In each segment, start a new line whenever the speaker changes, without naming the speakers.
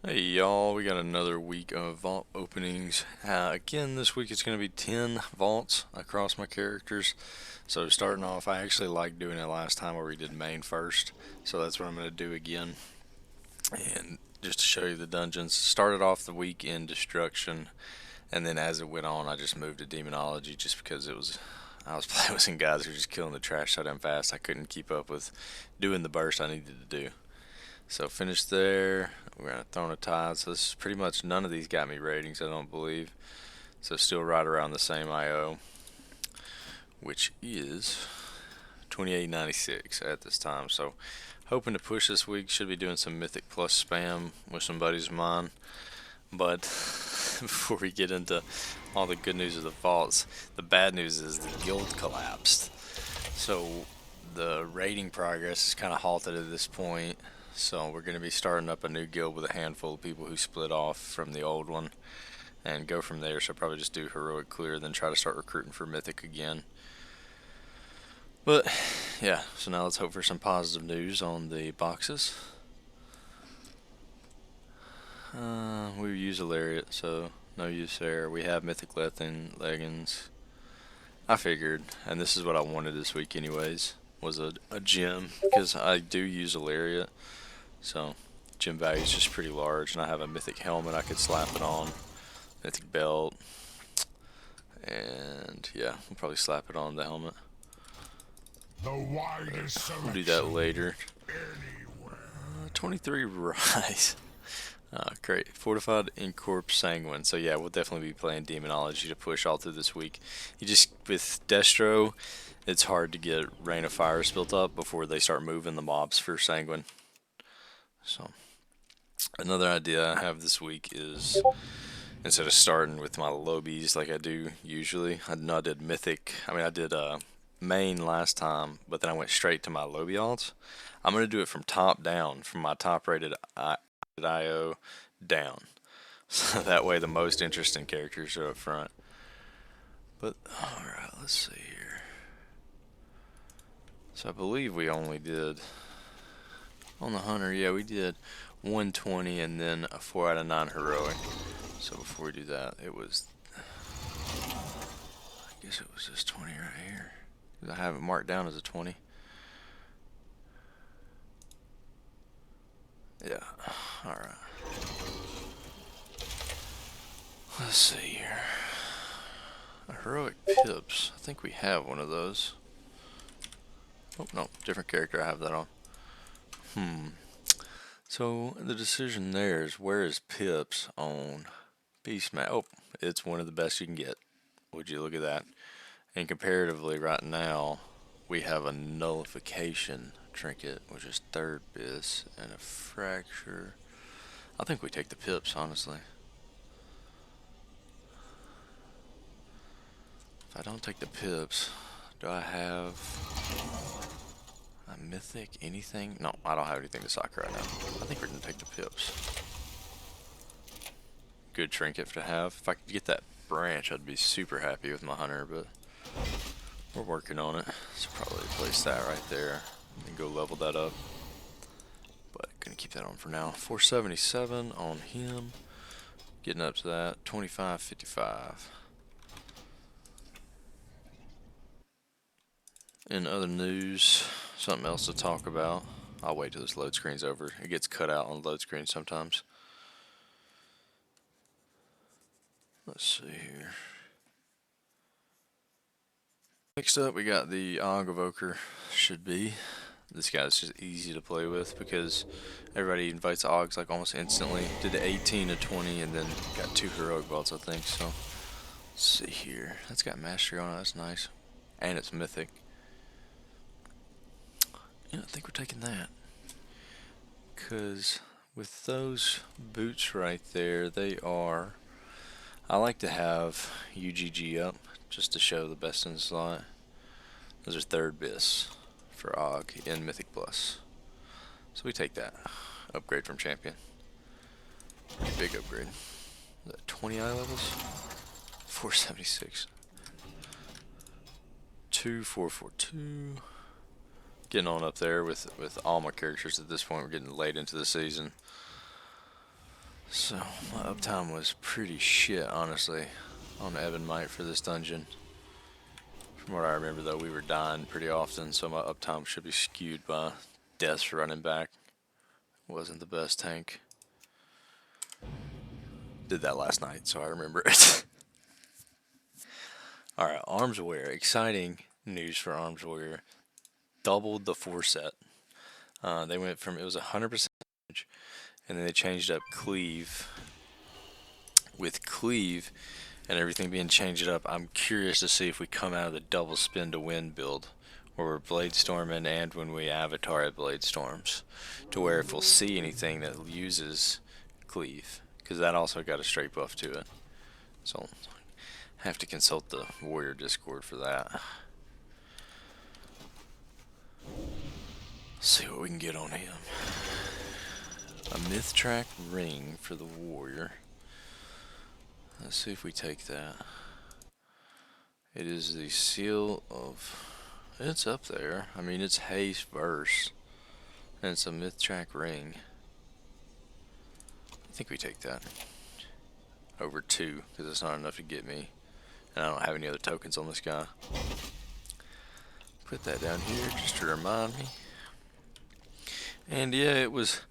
Hey y'all, we got another week of vault openings. Again, this week it's going to be 10 vaults across my characters. So starting off, I actually liked doing it last time where we did main first. So that's what I'm going to do again. And just to show you the dungeons, started off the week in destruction. And then as it went on, I just moved to demonology just because I was playing with some guys who were just killing the trash so damn fast. I couldn't keep up with doing the burst I needed to do. So finished there. We're gonna throw in a tide. So this is pretty much none of these got me ratings, I don't believe. So still right around the same IO, which is 28.96 at this time. So hoping to push this week. Should be doing some Mythic Plus spam with some buddies of mine. But before we get into all the good news of the vaults, the bad news is the guild collapsed. So the rating progress is kind of halted at this point. So we're going to be starting up a new guild with a handful of people who split off from the old one and go from there. So probably just do heroic clear, then try to start recruiting for mythic again. But yeah, so now let's hope for some positive news on the boxes. We use a lariat, so no use there. We have mythic leggings. I figured, and this is what I wanted this week anyways, was a gem, because I do use a lariat. So gem value is just pretty large, and I have a mythic helmet I could slap it on, mythic belt, and yeah, I'll probably slap it on the helmet. We'll do that later. 23 rise. Great. Fortified Incorp Sanguine. So yeah, we'll definitely be playing Demonology to push all through this week. You just, with Destro, it's hard to get Rain of Fires built up before they start moving the mobs for Sanguine. So another idea I have this week is, instead of starting with my lobies like I do usually, I did mythic. I did main last time, but then I went straight to my lobby alts. I'm gonna do it from top down, from my top rated IO down, so that way the most interesting characters are up front. But all right, let's see here. So I believe we only did on the hunter. Yeah, we did 120 and then a 4 out of 9 heroic. So before we do that, it was, I guess it was this 20 right here. I have it marked down as a 20. Yeah, alright. Let's see here. A heroic pips. I think we have one of those. Oh, no, different character I have that on. So the decision there is, where is pips on Beastman? Oh, it's one of the best you can get. Would you look at that? And comparatively, right now, we have a nullification trinket, which is third bis, and a fracture. I think we take the pips, honestly. If I don't take the pips, do I have a mythic, anything? No, I don't have anything to sock right now. I think we're gonna take the pips. Good trinket to have. If I could get that branch, I'd be super happy with my hunter, but we're working on it. So probably place that right there and go level that up. But gonna keep that on for now. 477 on him. Getting up to that. 25.55. In other news, something else to talk about. I'll wait till this load screen's over. It gets cut out on the load screen sometimes. Let's see here. Next up, we got the Og Evoker. Should be. This guy's just easy to play with because everybody invites Ogs like almost instantly. Did 18 to 20 and then got 2 heroic belts, I think. So let's see here. That's got mastery on it. That's nice, and it's mythic. Yeah, I think we're taking that. Because with those boots right there, they are. I like to have UGG up just to show the best in the slot. Those are third bis for Og in Mythic Plus. So we take that. Upgrade from champion. Pretty big upgrade. Is that 20 eye levels? 476. 2442. Getting on up there with all my characters at this point. We're getting late into the season. So my uptime was pretty shit, honestly, on Ebon Might for this dungeon. From what I remember, though, we were dying pretty often, so my uptime should be skewed by deaths running back. Wasn't the best tank. Did that last night, so I remember it. Alright, Arms Warrior. Exciting news for Arms Warrior. Doubled the 4 set. They went from, it was 100% damage, and then they changed up Cleave. With Cleave and everything being changed up, I'm curious to see if we come out of the double spin to win build, where we're blade storming and when we avatar at blade storms, to where if we'll see anything that uses Cleave, because that also got a straight buff to it. So have to consult the Warrior Discord for that. See what we can get on him. A Myth Track ring for the Warrior. Let's see if we take that. It is the seal of... It's up there. I mean, it's haste verse. And it's a Myth Track ring. I think we take that. Over 2, because it's not enough to get me. And I don't have any other tokens on this guy. Put that down here just to remind me. And yeah, it was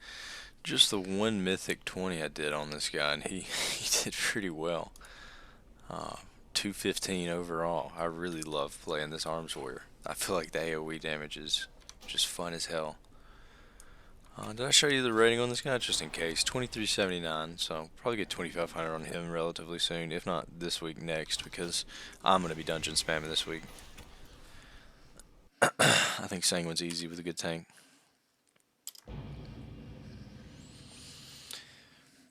just the one Mythic 20 I did on this guy, and he did pretty well. 215 overall. I really love playing this Arms Warrior. I feel like the AoE damage is just fun as hell. Did I show you the rating on this guy? Just in case. 2379, so probably get 2500 on him relatively soon. If not this week, next, because I'm going to be dungeon spamming this week. I think Sanguine's easy with a good tank.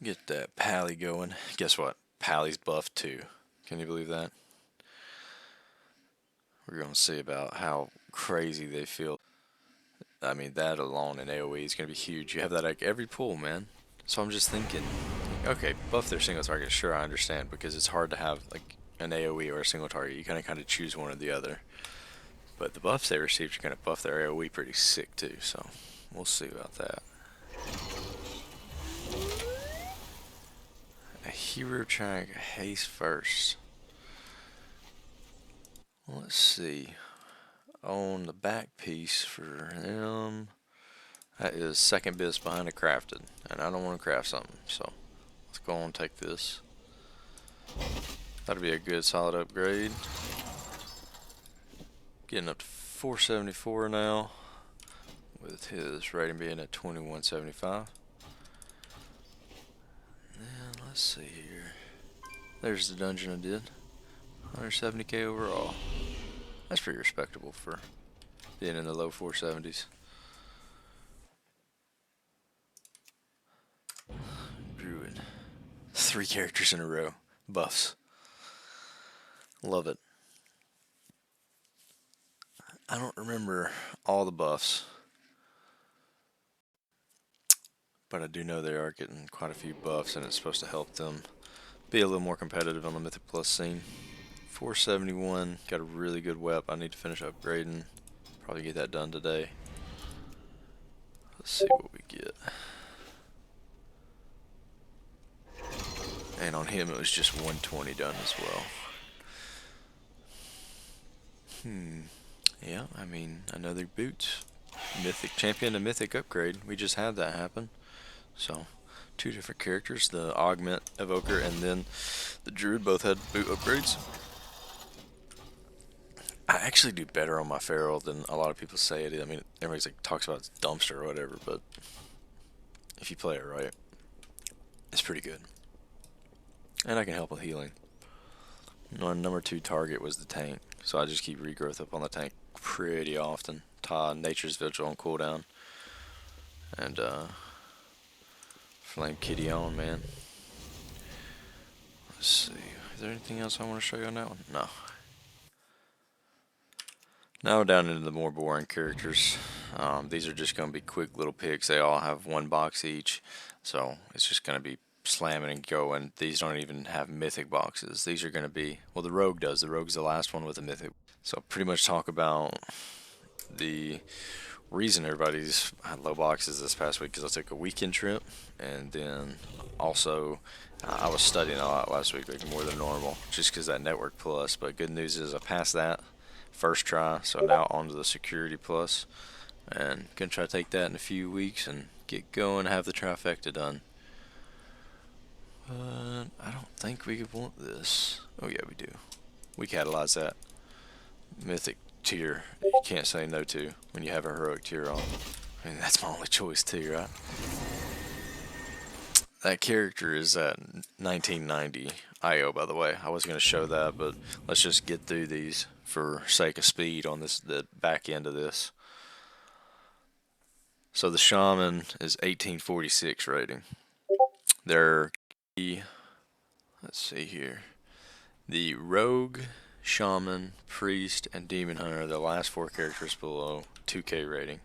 Get that Pally going. Guess what? Pally's buffed too. Can you believe that? We're going to see about how crazy they feel. I mean, that alone in AoE is going to be huge. You have that like every pull, man. So I'm just thinking, okay, buff their single target. Sure, I understand, because it's hard to have like an AoE or a single target. You kind of choose one or the other. But the buffs they received are going to buff their AoE pretty sick too. So we'll see about that. A hero track haste first. Let's see. On the back piece for them, that is second best behind a crafted, and I don't want to craft something, so let's go on and take this. That'll be a good solid upgrade. Getting up to 474 now, with his rating being at 2175. And let's see here. There's the dungeon I did. 170k overall. That's pretty respectable for being in the low 470s. Druid. 3 characters in a row. Buffs. Love it. I don't remember all the buffs, but I do know they are getting quite a few buffs, and it's supposed to help them be a little more competitive on the Mythic Plus scene. 471, got a really good wep. I need to finish upgrading. Probably get that done today. Let's see what we get. And on him it was just 120 done as well. Yeah, I mean, another boots. Mythic champion and mythic upgrade. We just had that happen. So, 2 different characters, the augment evoker and then the druid, both had boot upgrades. I actually do better on my feral than a lot of people say it is. I mean, everybody's like talks about it's dumpster or whatever, but if you play it right, it's pretty good. And I can help with healing. My number 2 target was the tank, so I just keep regrowth up on the tank pretty often. Nature's Vigil on cooldown. And Flame Kitty on, man. Let's see. Is there anything else I want to show you on that one? No. Now we're down into the more boring characters. These are just going to be quick little picks. They all have 1 box each, so it's just going to be slamming and going. These don't even have mythic boxes. These are going to be, well, the rogue does. The rogue's the last one with a mythic. So pretty much talk about the reason everybody's had low boxes this past week is I took a weekend trip, and then also I was studying a lot last week, like more than normal, just because that Network Plus. But good news is I passed that first try, so now on to the Security Plus, and gonna try to take that in a few weeks and get going, have the trifecta done. But I don't think we could want this. Oh yeah, we do. We catalyze that mythic tier you can't say no to when you have a heroic tier on. I mean, that's my only choice too, right? That character is at 1990 IO, by the way. I was going to show that, but let's just get through these for sake of speed on the back end of this. So the Shaman is 1846 rating. Their let's see here. The Rogue, Shaman, Priest, and Demon Hunter are the last four characters below 2K rating.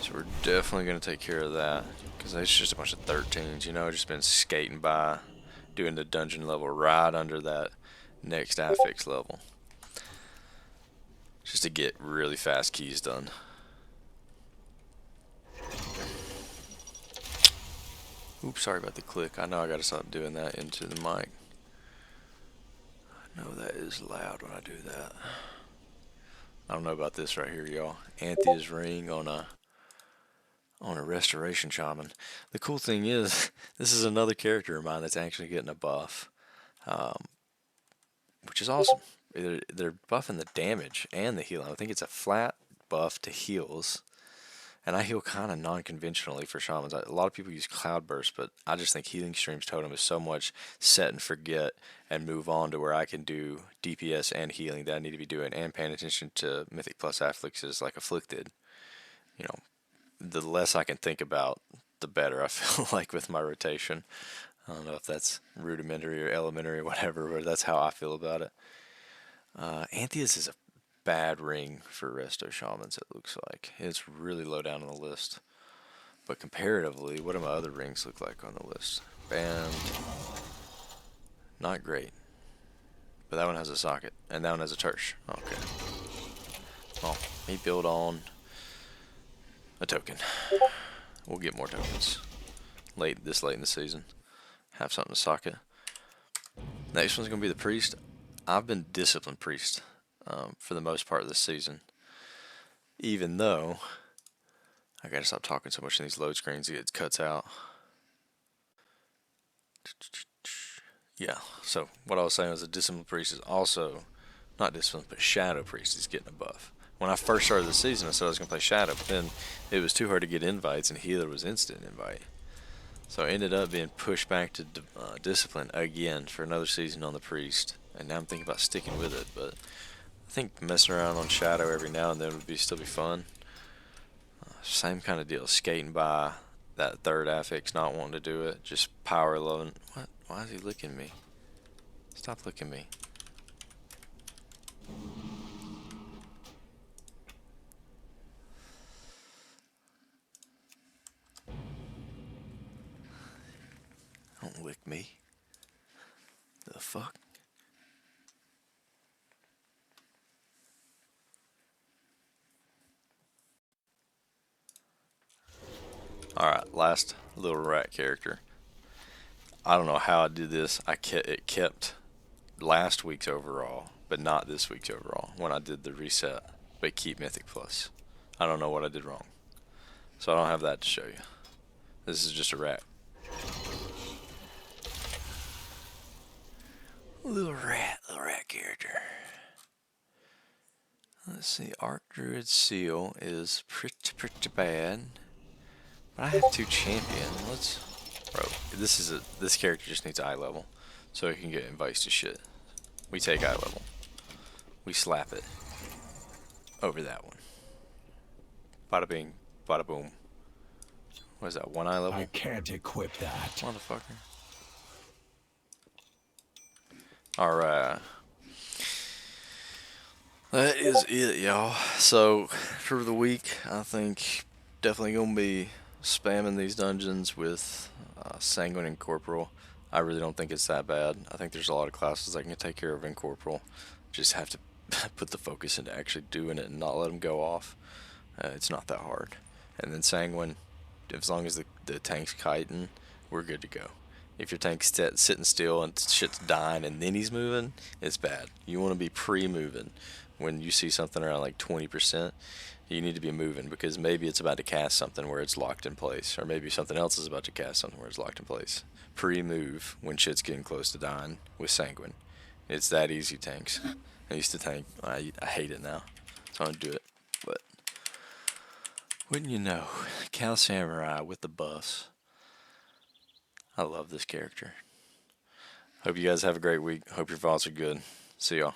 So we're definitely going to take care of that, because it's just a bunch of 13s, you know, just been skating by, doing the dungeon level right under that next affix level, just to get really fast keys done. Oops, sorry about the click. I know I got to stop doing that into the mic. I know that is loud when I do that. I don't know about this right here, y'all. Anthea's Ring on a Restoration Shaman. The cool thing is, this is another character of mine that's actually getting a buff, which is awesome. They're buffing the damage and the healing. I think it's a flat buff to heals, and I heal kind of non-conventionally for Shamans. A lot of people use Cloudburst, but I just think Healing Streams Totem is so much set and forget and move on to where I can do DPS and healing that I need to be doing, and paying attention to Mythic Plus affixes like Afflicted. You know, the less I can think about, the better I feel like with my rotation. I don't know if that's rudimentary or elementary or whatever, but that's how I feel about it. Anthea's is a bad ring for Resto Shamans, it looks like. It's really low down on the list. But comparatively, what do my other rings look like on the list? Band. Not great. But that one has a socket, and that one has a tersh. Okay. Well, me build on a token. We'll get more tokens this late in the season. Have something to socket. Next one's gonna be the Priest. I've been Disciplined Priest for the most part of this season, even though I gotta stop talking so much in these load screens. It cuts out. Yeah. So what I was saying was the Disciplined Priest is also not Disciplined, but Shadow Priest is getting a buff. When I first started the season, I said I was going to play Shadow, but then it was too hard to get invites, and Healer was instant invite. So I ended up being pushed back to Discipline again for another season on the Priest, and now I'm thinking about sticking with it, but I think messing around on Shadow every now and then would still be fun. Same kind of deal, skating by that third affix, not wanting to do it, just power loving. What? Why is he licking me? Stop licking me. Don't lick me. The fuck? Alright, last little rat character. I don't know how I did this. It kept last week's overall, but not this week's overall when I did the reset. But keep Mythic Plus. I don't know what I did wrong. So I don't have that to show you. This is just a rat. Little rat character. Let's see, Arc Druid Seal is pretty bad. But I have two champion. Bro, this character just needs eye level, so he can get invites to shit. We take eye level. We slap it over that one. Bada bing, bada boom. What is that, one eye level?
I can't equip that.
Motherfucker. Alright. That is it, y'all. So, for the week, I think definitely gonna be spamming these dungeons with Sanguine and Corporal. I really don't think it's that bad. I think there's a lot of classes I can take care of in Corporal. Just have to put the focus into actually doing it and not let them go off. It's not that hard. And then Sanguine, as long as the tank's kiting, we're good to go. If your tank's sitting still and shit's dying and then he's moving, it's bad. You want to be pre-moving. When you see something around like 20%, you need to be moving because maybe it's about to cast something where it's locked in place, or maybe something else is about to cast something where it's locked in place. Pre-move when shit's getting close to dying with Sanguine. It's that easy, tanks. I used to tank. I hate it now, so I don't do it. But wouldn't you know, Cal Samurai with the buffs. I love this character. Hope you guys have a great week. Hope your vaults are good. See y'all.